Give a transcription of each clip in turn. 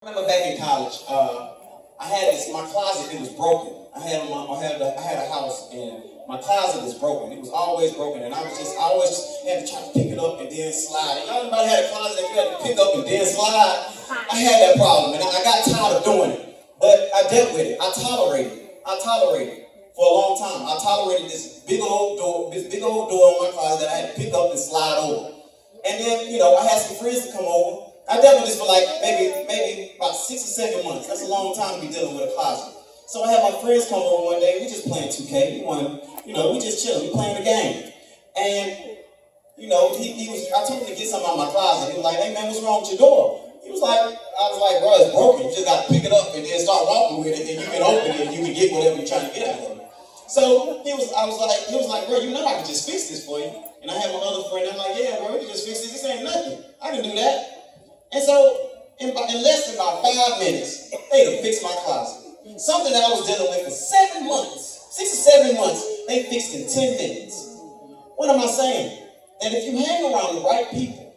I remember back in college, I had my closet, it was broken. I had a house and my closet was broken. It was always broken and I always had to try to pick it up and then slide. And y'all anybody had a closet that you had to pick up and then slide? I had that problem and I got tired of doing it. But I dealt with it. I tolerated it for a long time. I tolerated this big old door in my closet that I had to pick up and slide over. And then, I had some friends to come over. I dealt with this for like maybe about 6 or 7 months. That's a long time to be dealing with a closet. So I had my friends come over one day. We just playing 2K. We just chilling. We playing the game. And I told him to get something out of my closet. He was like, "Hey man, what's wrong with your door?" I was like, "Bro, it's broken. You just got to pick it up and then start walking with it, and you can open it and you can get whatever you're trying to get out of it." So he was like, "Bro, you know I can just fix this for you." And I had my other friend. I'm like, "Yeah, bro, we can just fix this. This ain't nothing. I can do that." And so in less than about 5 minutes, they done fixed my closet. Something that I was dealing with for 7 months, 6 or 7 months, they fixed in 10 minutes. What am I saying? That if you hang around the right people,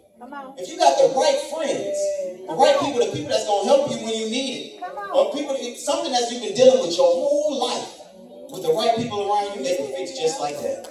if you got the right friends, the right people, the people that's gonna help you when you need it, or something that you've been dealing with your whole life, with the right people around you, they can fix just like that.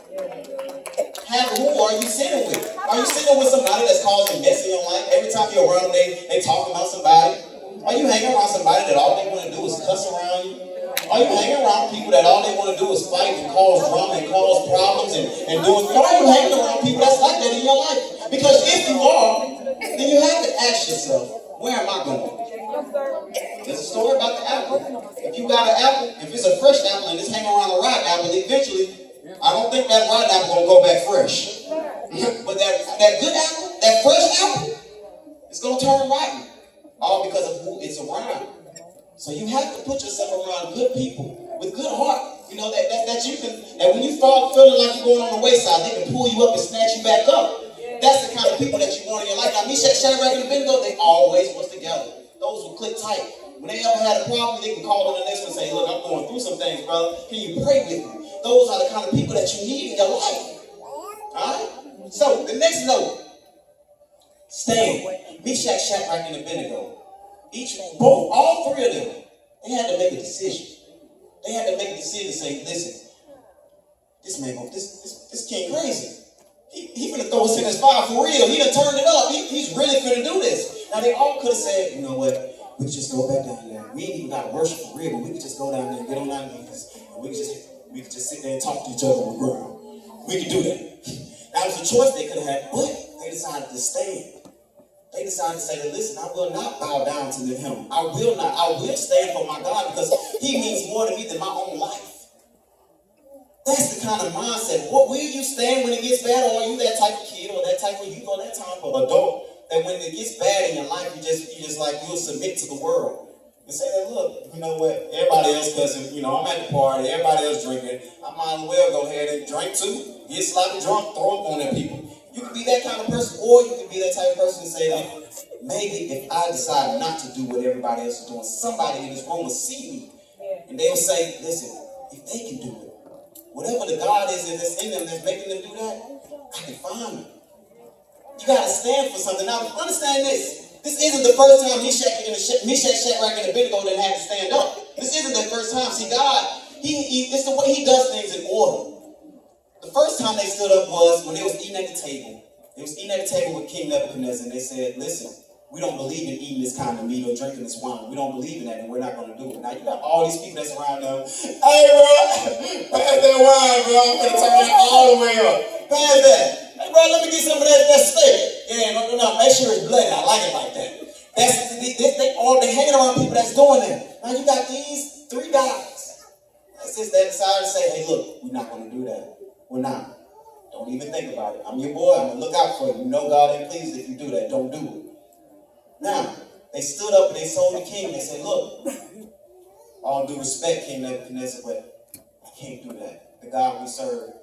Who are you sitting with? Are you sitting with somebody that's causing mess in your life? Every time you're around them, they talk about somebody. Are you hanging around somebody that all they want to do is cuss around you? Are you hanging around people that all they want to do is fight and cause drama and cause problems and do it? Or are you hanging around people that's like that in your life? Because if you are, then you have to ask yourself, where am I going? There's a story about the apple. If you got an apple, if it's a fresh apple and it's hanging around a rotten apple, eventually, I don't think that rotten apple gonna go back fresh. But that good apple, that fresh apple, it's gonna turn rotten. All because of who it's around. So you have to put yourself around good people with good heart. That you can, and when you start feeling like you're going on the wayside, they can pull you up and snatch you back up. That's the kind of people that you want in your life. Now, Meshach, Shadrach, and Abednego, they always was together. Those who click tight. When they ever had a problem, they can call on the next one and say, "Look, I'm going through some things, brother. Can you pray with me?" Those are the kind of people that you need in your life. Alright? So, the next note. Stand. Meshach, Shadrach, and Abednego. All three of them, they had to make a decision. They had to make a decision to say, "Listen, this man, this king crazy. He finna throw us in his fire for real. He done turned it up. He's really finna do this." Now they all could have said, "You know what? We could just go back down there. We ain't even got to worship for real, but we could just go down there and get on our knees. And we could just sit there and talk to each other on the ground. We could do that." That was a choice they could have had, but they decided to stand. They decided to say that, "Listen, I will not bow down to him. I will stand for my God because he means more to me than my own life." That's the kind of mindset. What will you stand when it gets bad, or are you that type of kid or that type of youth or that type of adult that when it gets bad in your life, you'll submit to the world and say that, "Look, you know what? Everybody else cussing. I'm at the party. Everybody else drinking. I might as well go ahead and drink too. Get sloppy drunk, throw up on them people." You can be that kind of person, or you can be that type of person and say that maybe if I decide not to do what everybody else is doing, somebody in this room will see me, and they'll say, "Listen, if they can do it, whatever the God is that's in them that's making them do that, I can find them." You got to stand for something. Now, understand this. This isn't the first time Meshach, Shadrach, and Abednego didn't have to stand up. This isn't the first time. See, God, it's the way he does things in order. The first time they stood up was when they was eating at the table. They was eating at the table with King Nebuchadnezzar, and they said, "Listen, we don't believe in eating this kind of meat or drinking this wine. We don't believe in that, and we're not going to do it." Now, you got all these people that's around them. "Hey, bro, pass that wine, bro. I'm going to turn that all the way up. Pass that. Hey, bro, let me get some of that steak. Yeah, no, make sure it's bloody. I like it like that." They're hanging around people that's doing that. Now, you got these 3 guys. That's just they decided to say, "Hey, look, we're not going to do that. We're not. Don't even think about it. I'm your boy. I'm going to look out for you. You know God ain't pleased if you do that. Don't do it." Now, they stood up and they told the king, they said, "Look, all due respect, King Nebuchadnezzar, but I can't do that. The God we serve,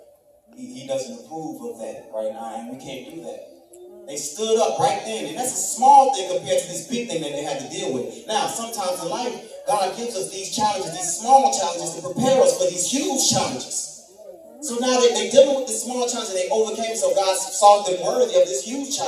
he doesn't approve of that right now, and we can't do that." They stood up right then, and that's a small thing compared to this big thing that they had to deal with. Now, sometimes in life, God gives us these challenges, these small challenges to prepare us for these huge challenges. So now they're dealing with the small challenges and they overcame, so God saw them worthy of this huge challenge.